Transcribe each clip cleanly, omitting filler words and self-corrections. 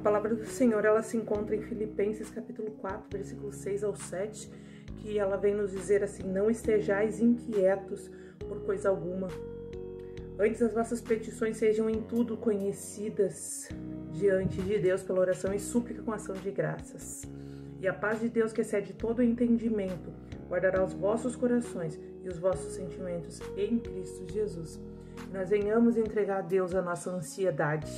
palavra do Senhor, ela se encontra em Filipenses capítulo 4, versículos 6 ao 7, que ela vem nos dizer assim: não estejais inquietos por coisa alguma. Antes as vossas petições sejam em tudo conhecidas diante de Deus pela oração e súplica com ação de graças. E a paz de Deus, que excede todo o entendimento, guardará os vossos corações e os vossos sentimentos em Cristo Jesus. Nós venhamos entregar a Deus a nossa ansiedade,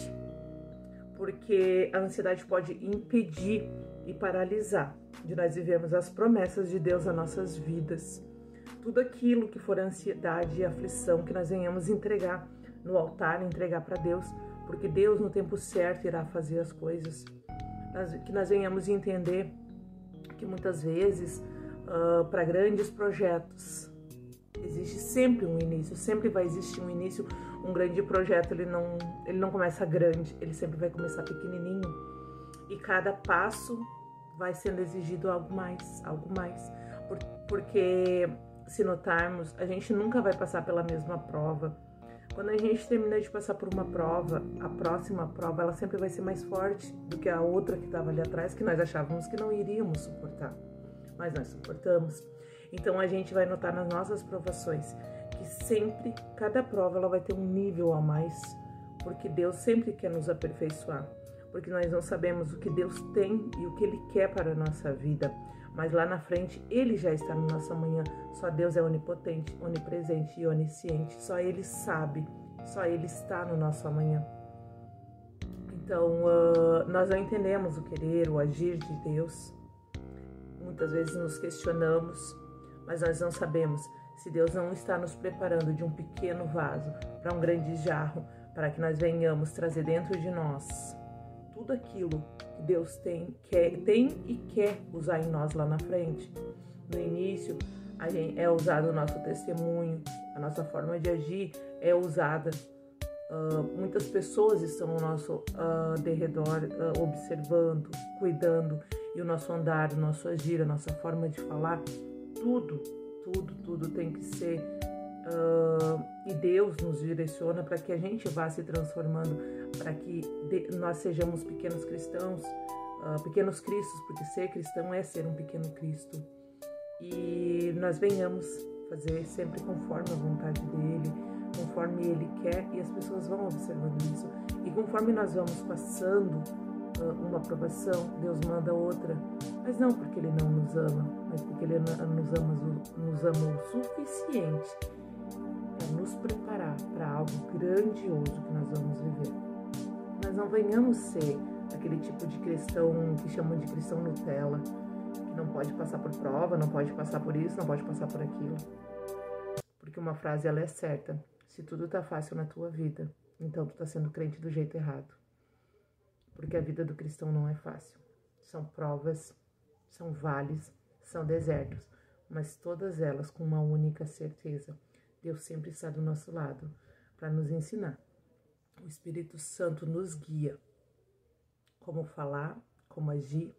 porque a ansiedade pode impedir e paralisar de nós vivermos as promessas de Deus nas nossas vidas. Tudo aquilo que for ansiedade e aflição, que nós venhamos entregar no altar, entregar para Deus, porque Deus no tempo certo irá fazer as coisas. Que nós venhamos entender que muitas vezes, para grandes projetos, existe sempre um início, sempre vai existir um início. Um grande projeto, ele não começa grande, ele sempre vai começar pequenininho. E cada passo vai sendo exigido algo mais. Porque, se notarmos, a gente nunca vai passar pela mesma prova. Quando a gente termina de passar por uma prova, a próxima prova, ela sempre vai ser mais forte do que a outra que estava ali atrás, que nós achávamos que não iríamos suportar. Mas nós suportamos. Então a gente vai notar nas nossas provações que sempre, cada prova, ela vai ter um nível a mais, porque Deus sempre quer nos aperfeiçoar, porque nós não sabemos o que Deus tem e o que Ele quer para a nossa vida, mas lá na frente Ele já está no nosso amanhã. Só Deus é onipotente, onipresente e onisciente, só Ele sabe, só Ele está no nosso amanhã. Então nós não entendemos o querer, o agir de Deus, muitas vezes nos questionamos, mas nós não sabemos se Deus não está nos preparando de um pequeno vaso para um grande jarro, para que nós venhamos trazer dentro de nós tudo aquilo que Deus tem e quer usar em nós lá na frente. No início, é usado o nosso testemunho, a nossa forma de agir é usada. Muitas pessoas estão ao nosso derredor, observando, cuidando, e o nosso andar, o nosso agir, a nossa forma de falar, tudo tem que ser, e Deus nos direciona para que a gente vá se transformando, para que nós sejamos pequenos cristãos, pequenos cristos, porque ser cristão é ser um pequeno Cristo, e nós venhamos fazer sempre conforme a vontade dele, conforme ele quer, e as pessoas vão observando isso, e conforme nós vamos passando uma aprovação, Deus manda outra, mas não porque Ele não nos ama, mas porque Ele nos ama o suficiente para nos preparar para algo grandioso que nós vamos viver. Nós não venhamos ser aquele tipo de cristão que chamam de cristão Nutella, que não pode passar por prova, não pode passar por isso, não pode passar por aquilo. Porque uma frase, ela é certa: se tudo tá fácil na tua vida, então tu tá sendo crente do jeito errado. Porque a vida do cristão não é fácil. São provas, são vales, são desertos, mas todas elas com uma única certeza: Deus sempre está do nosso lado para nos ensinar. O Espírito Santo nos guia como falar, como agir,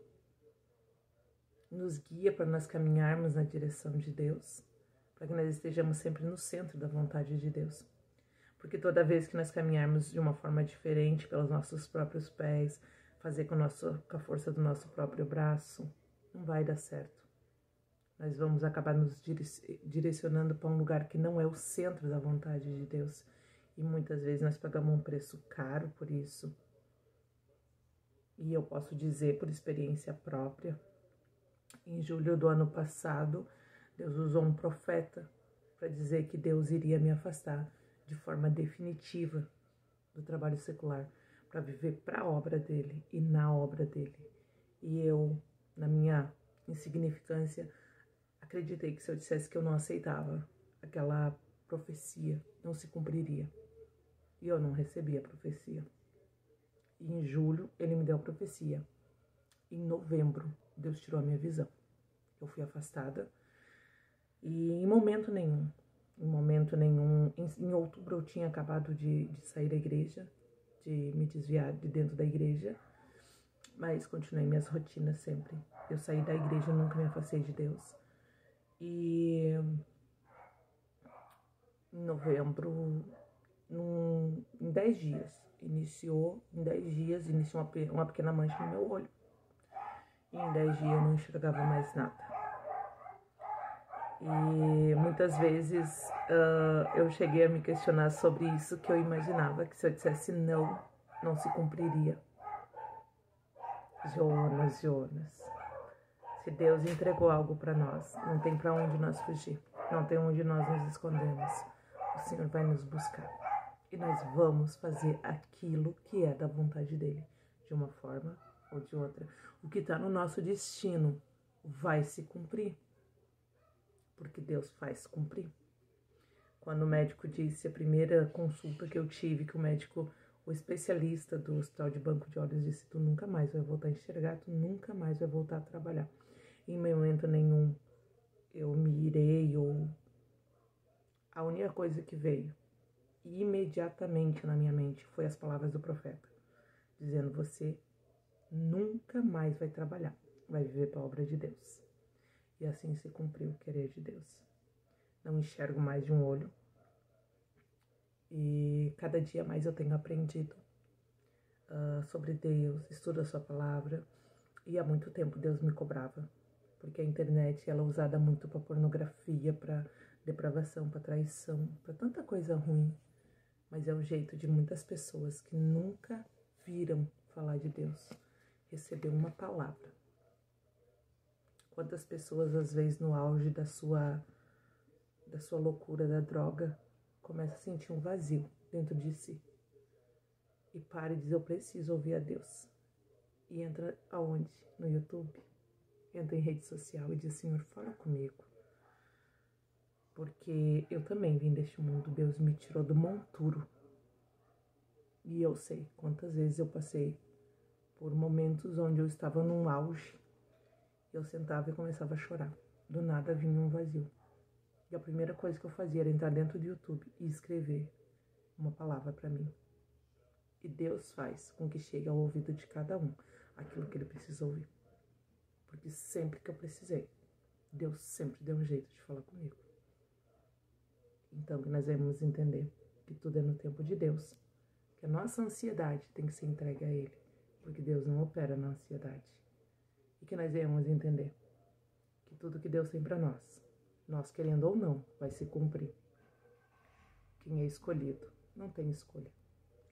nos guia para nós caminharmos na direção de Deus, para que nós estejamos sempre no centro da vontade de Deus. Porque toda vez que nós caminharmos de uma forma diferente, pelos nossos próprios pés, fazer com a força do nosso próprio braço, não vai dar certo. Nós vamos acabar nos direcionando para um lugar que não é o centro da vontade de Deus. E muitas vezes nós pagamos um preço caro por isso. E eu posso dizer por experiência própria, em julho do ano passado, Deus usou um profeta para dizer que Deus iria me afastar de forma definitiva do trabalho secular, para viver para a obra dele e na obra dele. E eu, na minha insignificância, acreditei que se eu dissesse que eu não aceitava aquela profecia, não se cumpriria. E eu não recebi a profecia. E em julho, ele me deu a profecia. Em novembro, Deus tirou a minha visão. Eu fui afastada e em momento nenhum, em outubro eu tinha acabado de sair da igreja, de me desviar de dentro da igreja, mas continuei minhas rotinas sempre. Eu saí da igreja, nunca me afastei de Deus. E em novembro em 10 dias. Iniciou uma pequena mancha no meu olho. E em 10 dias eu não enxergava mais nada. E muitas vezes eu cheguei a me questionar sobre isso, que eu imaginava que se eu dissesse não, não se cumpriria. Jonas. Se Deus entregou algo para nós, não tem para onde nós fugir, não tem onde nós nos escondemos. O Senhor vai nos buscar e nós vamos fazer aquilo que é da vontade dele, de uma forma ou de outra. O que está no nosso destino vai se cumprir, porque Deus faz cumprir. Quando o médico disse, a primeira consulta que eu tive, que o especialista do Hospital de Banco de Olhos disse, tu nunca mais vai voltar a enxergar, tu nunca mais vai voltar a trabalhar. Em momento nenhum eu me irei, ou a única coisa que veio imediatamente na minha mente foi as palavras do profeta, dizendo, você nunca mais vai trabalhar, vai viver para a obra de Deus. E assim se cumpriu o querer de Deus. Não enxergo mais de um olho. E cada dia mais eu tenho aprendido sobre Deus, estudo a sua palavra. E há muito tempo Deus me cobrava. Porque a internet ela é usada muito para pornografia, para depravação, para traição, para tanta coisa ruim. Mas é o jeito de muitas pessoas que nunca viram falar de Deus receber uma palavra. Quantas pessoas, às vezes, no auge da sua loucura da droga, começa a sentir um vazio dentro de si. E para e diz, eu preciso ouvir a Deus. E entra aonde? No YouTube. Entra em rede social e diz, Senhor, fala comigo. Porque eu também vim deste mundo. Deus me tirou do monturo. E eu sei quantas vezes eu passei por momentos onde eu estava num auge. Eu sentava e começava a chorar. Do nada vinha um vazio. E a primeira coisa que eu fazia era entrar dentro do YouTube e escrever uma palavra para mim. E Deus faz com que chegue ao ouvido de cada um aquilo que ele precisa ouvir. Porque sempre que eu precisei, Deus sempre deu um jeito de falar comigo. Então que nós vamos entender que tudo é no tempo de Deus. Que a nossa ansiedade tem que ser entregue a Ele. Porque Deus não opera na ansiedade. E que nós vamos entender que tudo que Deus tem para nós querendo ou não, vai se cumprir. Quem é escolhido não tem escolha.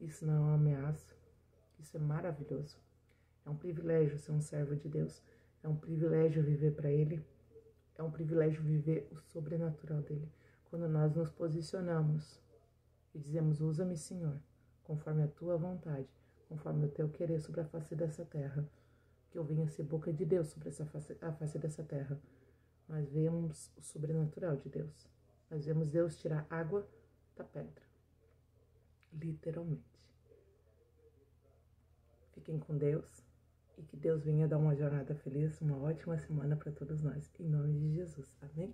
Isso não é uma ameaça, isso é maravilhoso. É um privilégio ser um servo de Deus, é um privilégio viver para Ele, é um privilégio viver o sobrenatural dEle. Quando nós nos posicionamos e dizemos, usa-me, Senhor, conforme a Tua vontade, conforme o Teu querer sobre a face dessa terra, que eu venha ser boca de Deus sobre a face dessa terra. Nós vemos o sobrenatural de Deus. Nós vemos Deus tirar água da pedra. Literalmente. Fiquem com Deus e que Deus venha dar uma jornada feliz, uma ótima semana para todos nós. Em nome de Jesus. Amém?